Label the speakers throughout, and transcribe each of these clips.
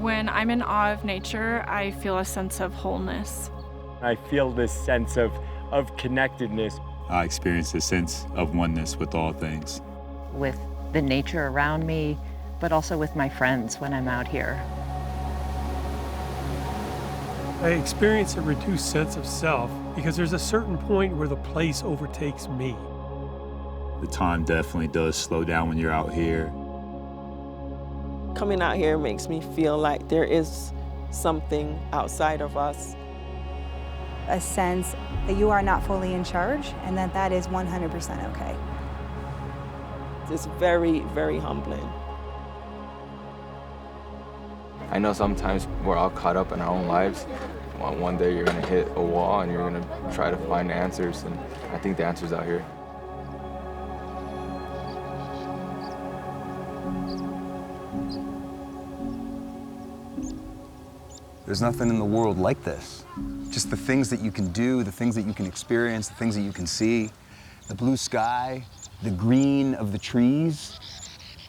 Speaker 1: When I'm in awe of nature, I feel a sense of wholeness.
Speaker 2: I feel this sense of connectedness.
Speaker 3: I experience a sense of oneness with all things.
Speaker 4: With the nature around me, but also with my friends when I'm out here.
Speaker 5: I experience a reduced sense of self because there's a certain point where the place overtakes me.
Speaker 3: The time definitely does slow down when you're out here.
Speaker 6: Coming out here makes me feel like there is something outside of us.
Speaker 7: A sense that you are not fully in charge and that that is 100% okay.
Speaker 6: It's very, very humbling.
Speaker 8: I know sometimes we're all caught up in our own lives. One day you're gonna hit a wall and you're gonna try to find answers, and I think the answer's out here.
Speaker 9: There's nothing in the world like this. Just the things that you can do, the things that you can experience, the things that you can see. The blue sky, the green of the trees,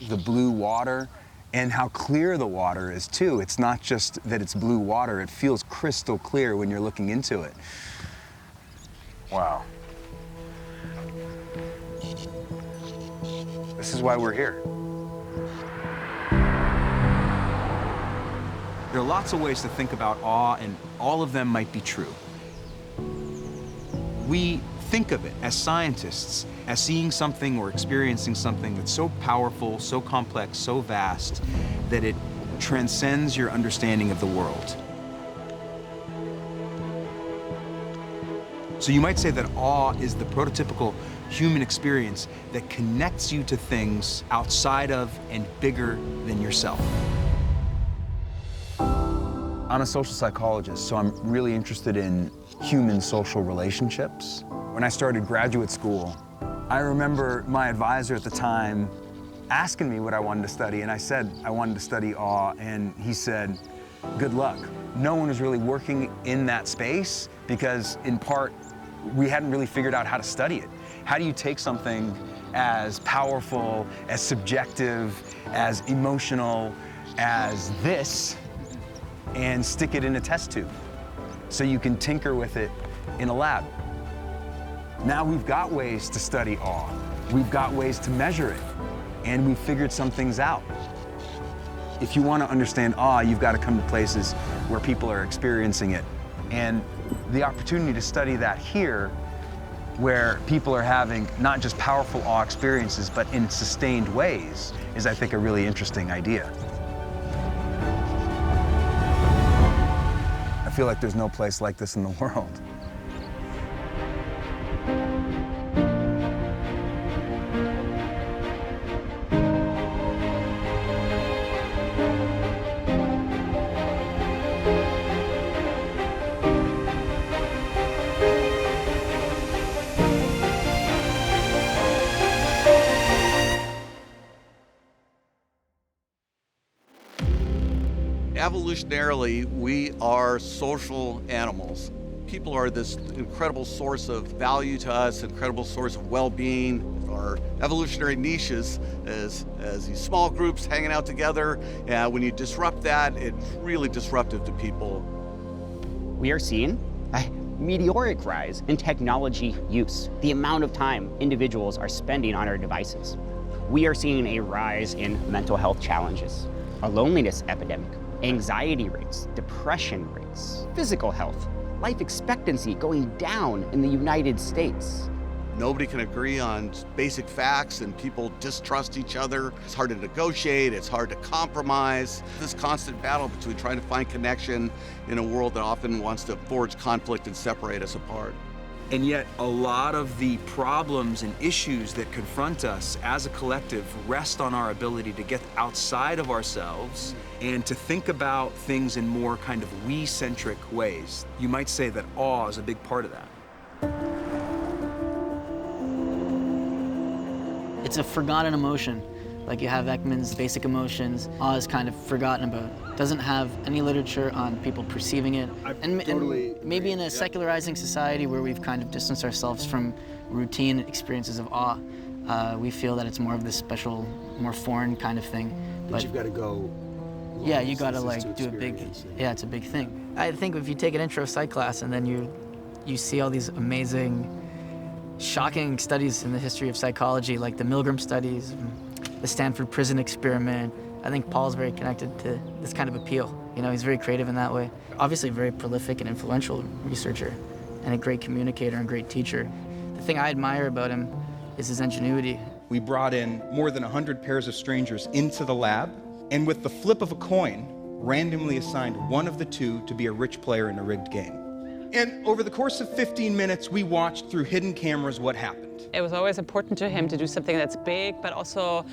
Speaker 9: the blue water, and how clear the water is too. It's not just that it's blue water, it feels crystal clear when you're looking into it. Wow. This is why we're here. There are lots of ways to think about awe, and all of them might be true. We think of it as scientists as seeing something or experiencing something that's so powerful, so complex, so vast, that it transcends your understanding of the world. So you might say that awe is the prototypical human experience that connects you to things outside of and bigger than yourself. I'm a social psychologist, so I'm really interested in human social relationships. When I started graduate school, I remember my advisor at the time asking me what I wanted to study, and I said I wanted to study awe, and he said, good luck. No one was really working in that space because, in part, we hadn't really figured out how to study it. How do you take something as powerful, as subjective, as emotional as this, and stick it in a test tube so you can tinker with it in a lab? Now we've got ways to study awe. We've got ways to measure it, and we've figured some things out. If you want to understand awe, you've got to come to places where people are experiencing it. And the opportunity to study that here, where people are having not just powerful awe experiences, but in sustained ways, is, I think, a really interesting idea. I feel like there's no place like this in the world.
Speaker 10: Evolutionarily, we are social animals. People are this incredible source of value to us, incredible source of well-being. Our evolutionary niches as these small groups hanging out together. When you disrupt that, it's really disruptive to people.
Speaker 11: We are seeing a meteoric rise in technology use, the amount of time individuals are spending on our devices. We are seeing a rise in mental health challenges, a loneliness epidemic, anxiety rates, depression rates, physical health, life expectancy going down in the United States.
Speaker 10: Nobody can agree on basic facts, and people distrust each other. It's hard to negotiate, it's hard to compromise. This constant battle between trying to find connection in a world that often wants to forge conflict and separate us apart.
Speaker 9: And yet, a lot of the problems and issues that confront us as a collective rest on our ability to get outside of ourselves and to think about things in more kind of we-centric ways. You might say that awe is a big part of that.
Speaker 12: It's a forgotten emotion. Like you have Ekman's basic emotions, awe is kind of forgotten about. Doesn't have any literature on people perceiving it. And maybe in a secularizing society where we've kind of distanced ourselves from routine experiences of awe, we feel that it's more of this special, more foreign kind of thing.
Speaker 9: But you've got to go
Speaker 12: yeah, you gotta like do a big, yeah, it's a big thing. I think if you take an intro psych class and then you see all these amazing, shocking studies in the history of psychology, like the Milgram studies, the Stanford prison experiment, I think Paul's very connected to this kind of appeal. You know, he's very creative in that way. Obviously a very prolific and influential researcher and a great communicator and great teacher. The thing I admire about him is his ingenuity.
Speaker 13: We brought in more than 100 pairs of strangers into the lab, and with the flip of a coin, randomly assigned one of the two to be a rich player in a rigged game. And over the course of 15 minutes, we watched through hidden cameras what happened.
Speaker 14: It was always important to him to do something that's big, but also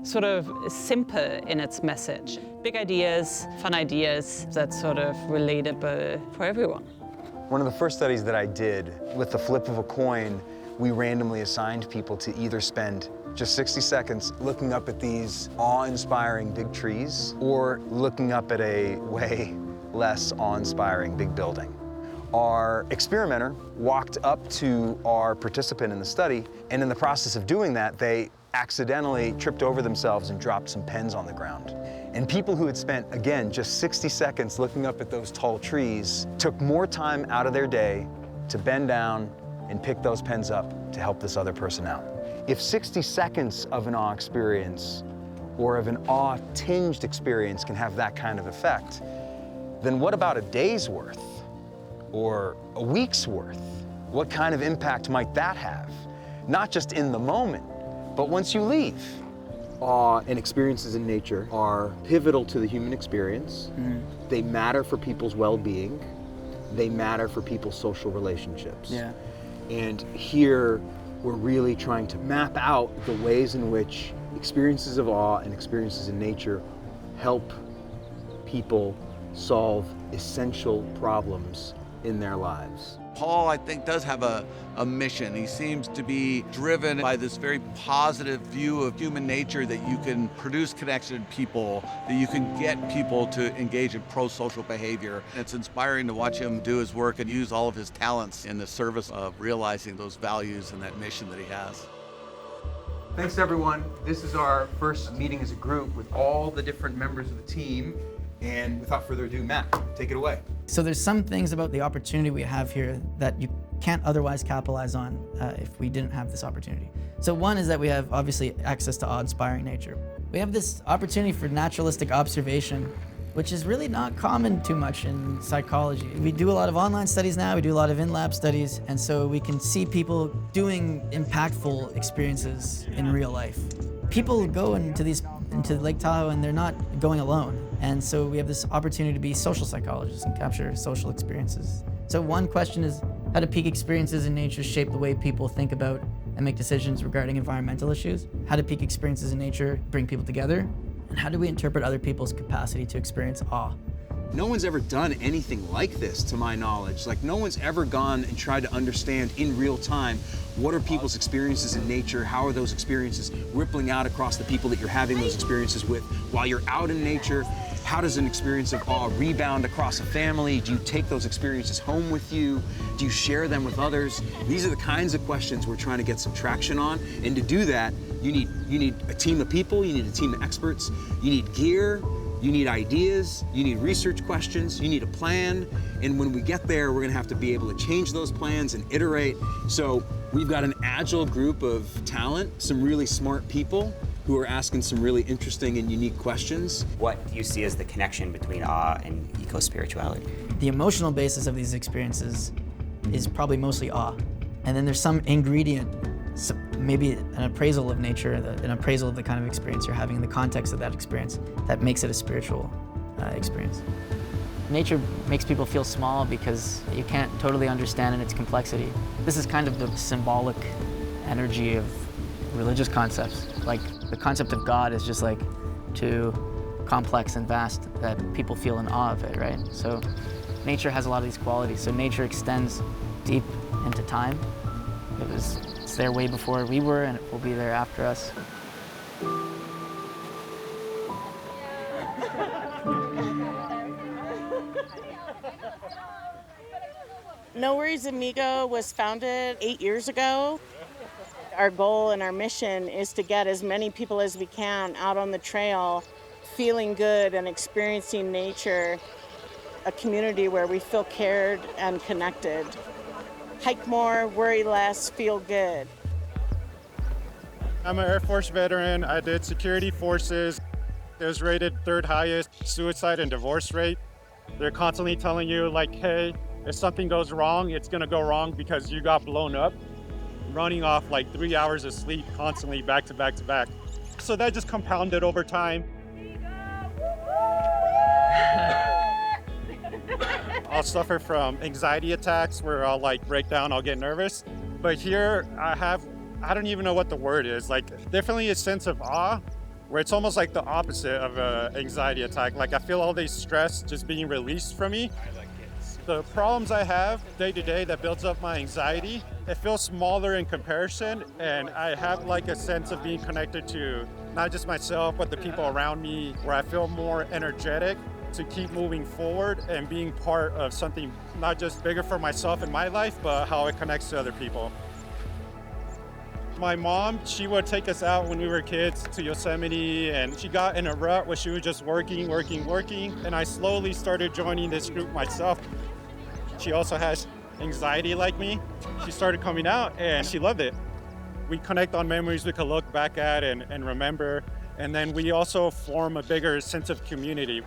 Speaker 14: sort of simple in its message. Big ideas, fun ideas, that's sort of relatable for everyone.
Speaker 9: One of the first studies that I did, with the flip of a coin, we randomly assigned people to either spend just 60 seconds looking up at these awe-inspiring big trees or looking up at a way less awe-inspiring big building. Our experimenter walked up to our participant in the study, and in the process of doing that, they accidentally tripped over themselves and dropped some pens on the ground. And people who had spent, again, just 60 seconds looking up at those tall trees took more time out of their day to bend down and pick those pens up to help this other person out. If 60 seconds of an awe experience or of an awe-tinged experience can have that kind of effect, then what about a day's worth or a week's worth? What kind of impact might that have? Not just in the moment, but once you leave. Awe and experiences in nature are pivotal to the human experience. They matter for people's well-being. They matter for people's social relationships.
Speaker 12: Yeah.
Speaker 9: And here, we're really trying to map out the ways in which experiences of awe and experiences in nature help people solve essential problems in their lives.
Speaker 10: Paul, I think, does have a mission. He seems to be driven by this very positive view of human nature, that you can produce connection in people, that you can get people to engage in pro-social behavior. And it's inspiring to watch him do his work and use all of his talents in the service of realizing those values and that mission that he has.
Speaker 13: Thanks, everyone. This is our first meeting as a group with all the different members of the team. And without further ado, Matt, take it away.
Speaker 12: So there's some things about the opportunity we have here that you can't otherwise capitalize on if we didn't have this opportunity. So one is that we have obviously access to awe-inspiring nature. We have this opportunity for naturalistic observation, which is really not common too much in psychology. We do a lot of online studies now, we do a lot of in-lab studies, and so we can see people doing impactful experiences in real life. People go into Lake Tahoe and they're not going alone. And so we have this opportunity to be social psychologists and capture social experiences. So one question is, how do peak experiences in nature shape the way people think about and make decisions regarding environmental issues? How do peak experiences in nature bring people together? And how do we interpret other people's capacity to experience awe?
Speaker 9: No one's ever done anything like this, to my knowledge. Like, no one's ever gone and tried to understand in real time, what are people's experiences in nature? How are those experiences rippling out across the people that you're having those experiences with while you're out in nature? How does an experience of awe rebound across a family? Do you take those experiences home with you? Do you share them with others? These are the kinds of questions we're trying to get some traction on. And to do that, you need a team of people, you need a team of experts, you need gear, you need ideas, you need research questions, you need a plan, and when we get there, we're gonna have to be able to change those plans and iterate. So we've got an agile group of talent, some really smart people who are asking some really interesting and unique questions.
Speaker 15: What do you see as the connection between awe and eco-spirituality?
Speaker 12: The emotional basis of these experiences is probably mostly awe. And then there's some ingredient, maybe an appraisal of nature, an appraisal of the kind of experience you're having in the context of that experience that makes it a spiritual experience. Nature makes people feel small because you can't totally understand in its complexity. This is kind of the symbolic energy of religious concepts. Like, the concept of God is just like too complex and vast that people feel in awe of it, right? So nature has a lot of these qualities. So nature extends deep into time. It's there way before we were, and it will be there after us.
Speaker 16: No Worries Amigo was founded 8 years ago. Our goal and our mission is to get as many people as we can out on the trail feeling good and experiencing nature, a community where we feel cared and connected. Hike more, worry less, feel good.
Speaker 17: I'm an Air Force veteran. I did security forces. It was rated 3rd highest suicide and divorce rate. They're constantly telling you, like, hey, if something goes wrong, it's gonna go wrong because you got blown up. Running off like 3 hours of sleep constantly back to back to back. So that just compounded over time. I'll suffer from anxiety attacks where I'll like break down, I'll get nervous. But here I don't even know what the word is. Like definitely a sense of awe where it's almost like the opposite of an anxiety attack. Like I feel all this stress just being released from me. The problems I have day to day that builds up my anxiety, it feels smaller in comparison, and I have like a sense of being connected to not just myself, but the people around me, where I feel more energetic to keep moving forward and being part of something not just bigger for myself in my life, but how it connects to other people. My mom, she would take us out when we were kids to Yosemite, and she got in a rut where she was just working, and I slowly started joining this group myself. She also has anxiety like me. She started coming out and she loved it. We connect on memories we can look back at and remember, and then we also form a bigger sense of community.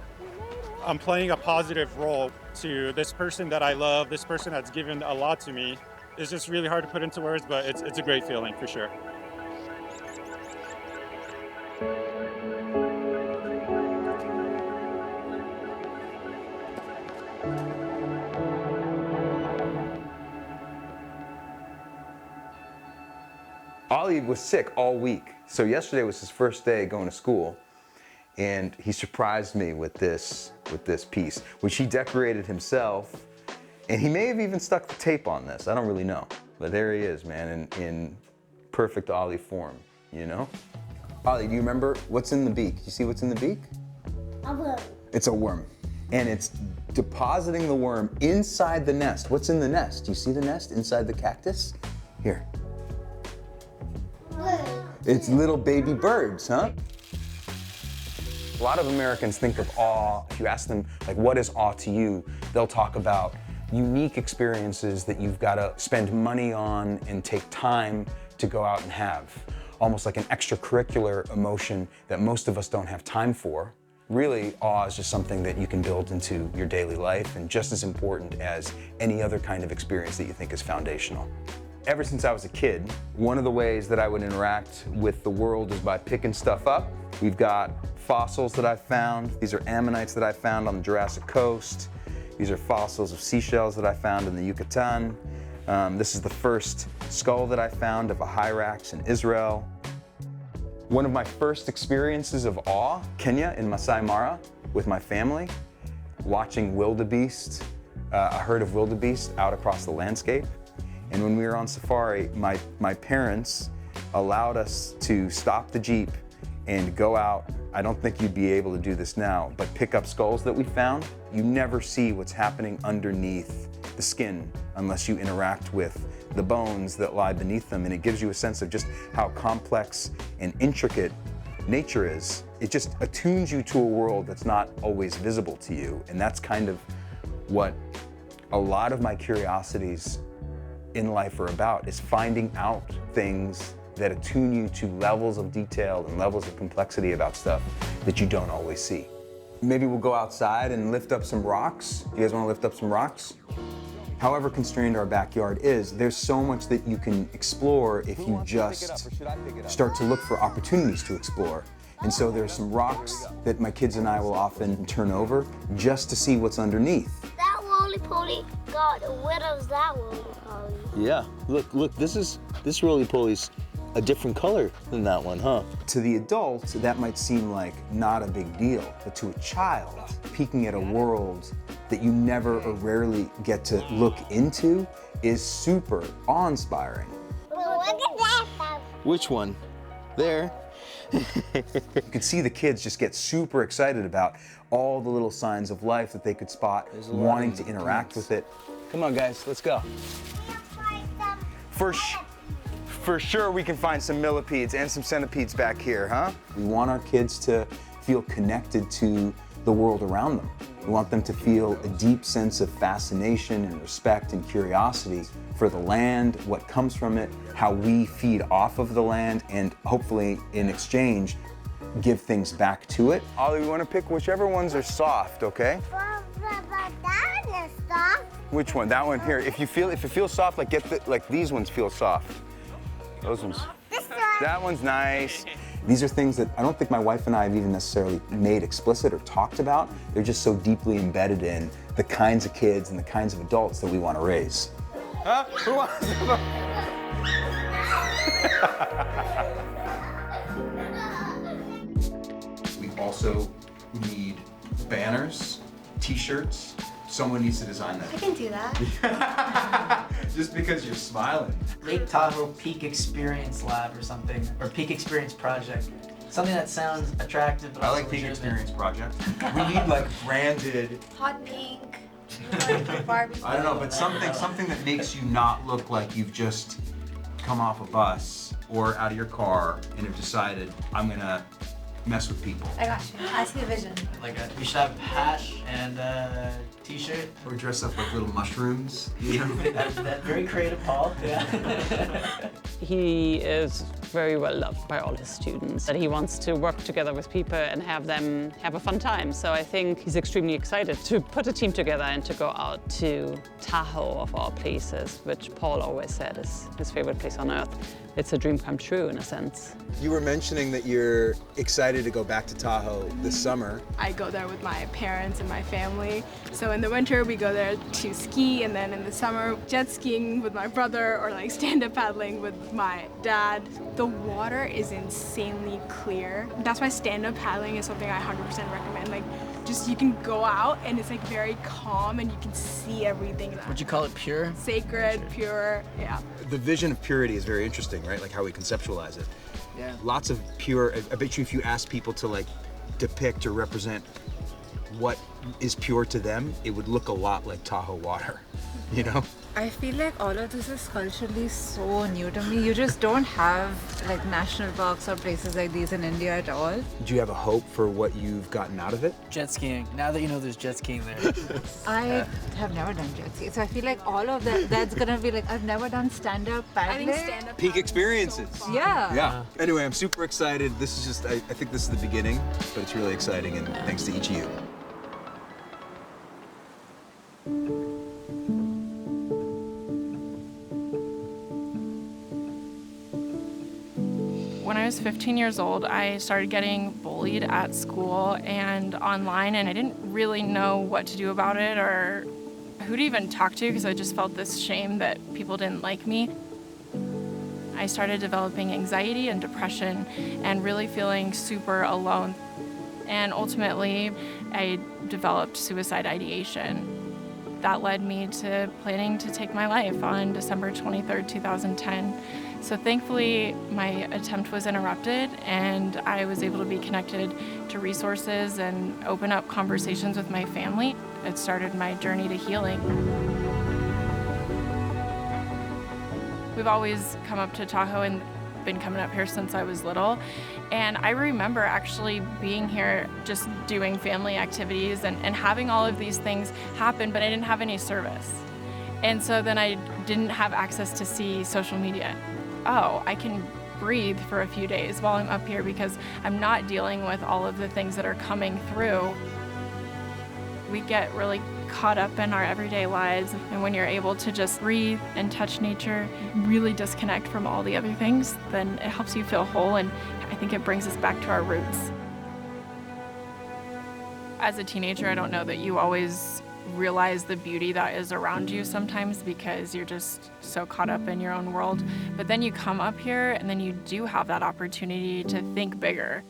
Speaker 17: I'm playing a positive role to this person that I love, this person that's given a lot to me. It's just really hard to put into words, but it's a great feeling for sure.
Speaker 9: Ollie was sick all week, so yesterday was his first day going to school, and he surprised me with this piece, which he decorated himself, and he may have even stuck the tape on this. I don't really know, but there he is, man, in perfect Ollie form, you know? Ollie, do you remember what's in the beak? You see what's in the beak?
Speaker 18: A worm.
Speaker 9: It's a worm, and it's depositing the worm inside the nest. What's in the nest? Do you see the nest inside the cactus? Here. It's little baby birds, huh? A lot of Americans think of awe. If you ask them, like, what is awe to you? They'll talk about unique experiences that you've got to spend money on and take time to go out and have. Almost like an extracurricular emotion that most of us don't have time for. Really, awe is just something that you can build into your daily life and just as important as any other kind of experience that you think is foundational. Ever since I was a kid, one of the ways that I would interact with the world is by picking stuff up. We've got fossils that I found. These are ammonites that I found on the Jurassic Coast. These are fossils of seashells that I found in the Yucatan. This is the first skull that I found of a hyrax in Israel. One of my first experiences of awe, Kenya in Masai Mara with my family, watching wildebeest, a herd of wildebeest out across the landscape. And when we were on safari, my parents allowed us to stop the Jeep and go out. I don't think you'd be able to do this now, but pick up skulls that we found. You never see what's happening underneath the skin unless you interact with the bones that lie beneath them, and it gives you a sense of just how complex and intricate nature is. It just attunes you to a world that's not always visible to you, and that's kind of what a lot of my curiosities in life are about, is finding out things that attune you to levels of detail and levels of complexity about stuff that you don't always see. Maybe we'll go outside and lift up some rocks. You guys want to lift up some rocks? However constrained our backyard is, there's so much that you can explore if you just start to look for opportunities to explore. And so there's some rocks that my kids and I will often turn over just to see what's underneath.
Speaker 18: That roly-poly, God, where is that roly-poly?
Speaker 19: Yeah, look, this roly-poly's a different color than that one, huh?
Speaker 9: To the adult, that might seem like not a big deal, but to a child, peeking at a world that you never or rarely get to look into is super awe-inspiring.
Speaker 18: Look at that stuff.
Speaker 19: Which one? There.
Speaker 9: You could see the kids just get super excited about all the little signs of life that they could spot, wanting to interact with it.
Speaker 19: Come on, guys, let's go.
Speaker 9: For sure we can find some millipedes and some centipedes back here, huh? We want our kids to feel connected to the world around them. We want them to feel a deep sense of fascination and respect and curiosity for the land, what comes from it, how we feed off of the land, and hopefully in exchange, give things back to it. Ollie, we want to pick whichever ones are soft, okay?
Speaker 18: That one is soft.
Speaker 9: Which one? That one here. If it feels soft, like these ones feel soft. Those ones.
Speaker 18: This one.
Speaker 9: That one's nice. These are things that I don't think my wife and I have even necessarily made explicit or talked about. They're just so deeply embedded in the kinds of kids and the kinds of adults that we want to raise. Huh? Who wants to? We also need banners, t-shirts. Someone needs to design that.
Speaker 18: I can do that.
Speaker 9: Just because you're smiling.
Speaker 12: Lake Tahoe Peak Experience Lab or something, or Peak Experience Project. Something that sounds attractive, but
Speaker 9: I
Speaker 12: also
Speaker 9: like Peak
Speaker 12: legitimate.
Speaker 9: Experience Project. We need like branded.
Speaker 18: Hot pink. Like barbecue.
Speaker 9: I don't know, but something that makes you not look like you've just come off a bus or out of your car and have decided I'm gonna mess with people.
Speaker 18: I got you. I see a vision.
Speaker 12: We should have a hat and a t-shirt.
Speaker 9: Or dress up like little mushrooms. You know?
Speaker 12: that very creative, Paul. Yeah.
Speaker 14: He is very well loved by all his students, and he wants to work together with people and have them have a fun time. So I think he's extremely excited to put a team together and to go out to Tahoe, of all places, which Paul always said is his favorite place on earth. It's a dream come true in a sense.
Speaker 9: You were mentioning that you're excited to go back to Tahoe this summer.
Speaker 20: I go there with my parents and my family. So in the winter we go there to ski, and then in the summer jet skiing with my brother, or like stand-up paddling with my dad. The water is insanely clear. That's why stand-up paddling is something I 100% recommend. Like, just you can go out and it's like very calm and you can see everything.
Speaker 12: Would you call it pure?
Speaker 20: Sacred, pure, yeah.
Speaker 9: The vision of purity is very interesting, right? Like how we conceptualize it.
Speaker 12: Yeah.
Speaker 9: Lots of pure, I bet you if you ask people to like depict or represent what is pure to them, it would look a lot like Tahoe water, you know?
Speaker 21: I feel like all of this is culturally so new to me. You just don't have like national parks or places like these in India at all.
Speaker 9: Do you have a hope for what you've gotten out of it?
Speaker 12: Jet skiing. Now that you know there's jet skiing there.
Speaker 21: I have never done jet ski, so I feel like all of that's gonna be like, I've never done stand-up paddling.
Speaker 20: I think stand-up
Speaker 9: Peak experiences.
Speaker 21: So yeah.
Speaker 9: Yeah. Anyway, I'm super excited. This is just, I think this is the beginning, but it's really exciting, and thanks to each of you.
Speaker 1: When I was 15 years old, I started getting bullied at school and online, and I didn't really know what to do about it or who to even talk to, because I just felt this shame that people didn't like me. I started developing anxiety and depression and really feeling super alone. And ultimately, I developed suicide ideation. That led me to planning to take my life on December 23rd, 2010. So thankfully, my attempt was interrupted, and I was able to be connected to resources and open up conversations with my family. It started my journey to healing. We've always come up to Tahoe and been coming up here since I was little. And I remember actually being here just doing family activities and having all of these things happen, but I didn't have any service. And so then I didn't have access to see social media. Oh, I can breathe for a few days while I'm up here because I'm not dealing with all of the things that are coming through. We get really caught up in our everyday lives, and when you're able to just breathe and touch nature, really disconnect from all the other things, then it helps you feel whole, and I think it brings us back to our roots. As a teenager, I don't know that you always realize the beauty that is around you sometimes because you're just so caught up in your own world. But then you come up here and then you do have that opportunity to think bigger.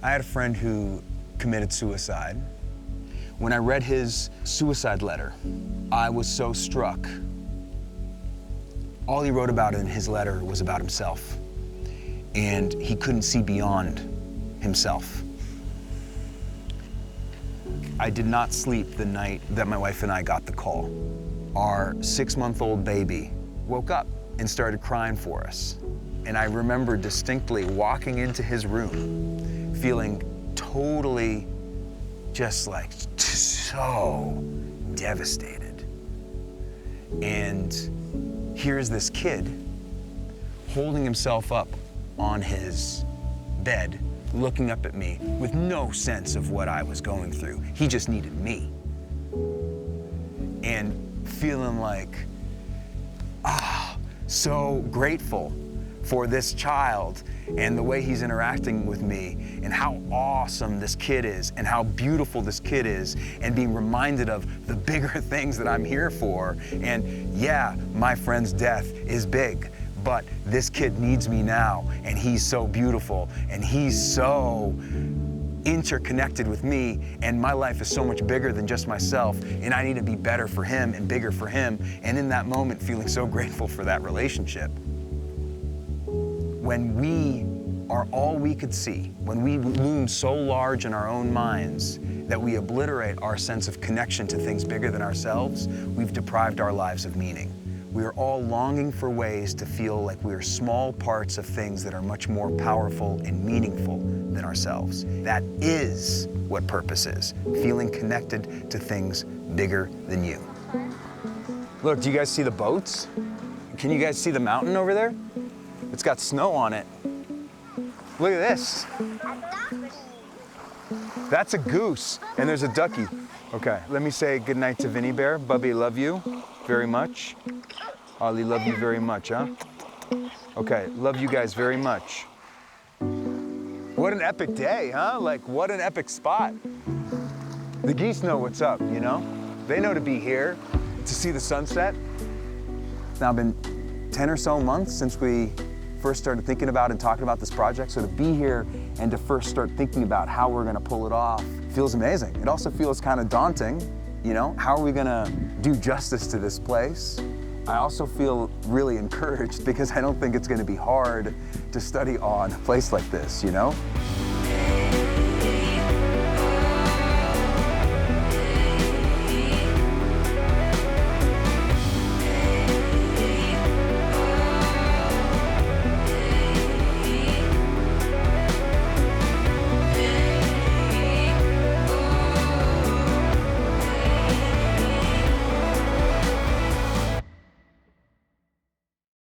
Speaker 9: I had a friend who committed suicide. When I read his suicide letter, I was so struck. All he wrote about in his letter was about himself, and he couldn't see beyond himself. I did not sleep the night that my wife and I got the call. our 6-month-old baby woke up and started crying for us. And I remember distinctly walking into his room, feeling totally just like so devastated. And here's this kid holding himself up on his bed, looking up at me with no sense of what I was going through. He just needed me. And feeling like, so grateful for this child and the way he's interacting with me and how awesome this kid is and how beautiful this kid is, and being reminded of the bigger things that I'm here for. And yeah, my friend's death is big, but this kid needs me now, and he's so beautiful and he's so interconnected with me, and my life is so much bigger than just myself, and I need to be better for him and bigger for him. And in that moment, feeling so grateful for that relationship. When we are all we could see, when we loom so large in our own minds that we obliterate our sense of connection to things bigger than ourselves, we've deprived our lives of meaning. We are all longing for ways to feel like we are small parts of things that are much more powerful and meaningful than ourselves. That is what purpose is, feeling connected to things bigger than you. Look, do you guys see the boats? Can you guys see the mountain over there? It's got snow on it. Look at this. That's a goose, and there's a ducky. Okay, let me say goodnight to Vinny Bear. Bubby, love you very much. Ollie, love you very much, huh? Okay, love you guys very much. What an epic day, huh? Like, what an epic spot. The geese know what's up, you know? They know to be here to see the sunset. It's now been 10 or so months since we first started thinking about and talking about this project. So to be here and to first start thinking about how we're gonna pull it off feels amazing. It also feels kind of daunting, you know? How are we gonna do justice to this place? I also feel really encouraged because I don't think it's gonna be hard to study on a place like this, you know?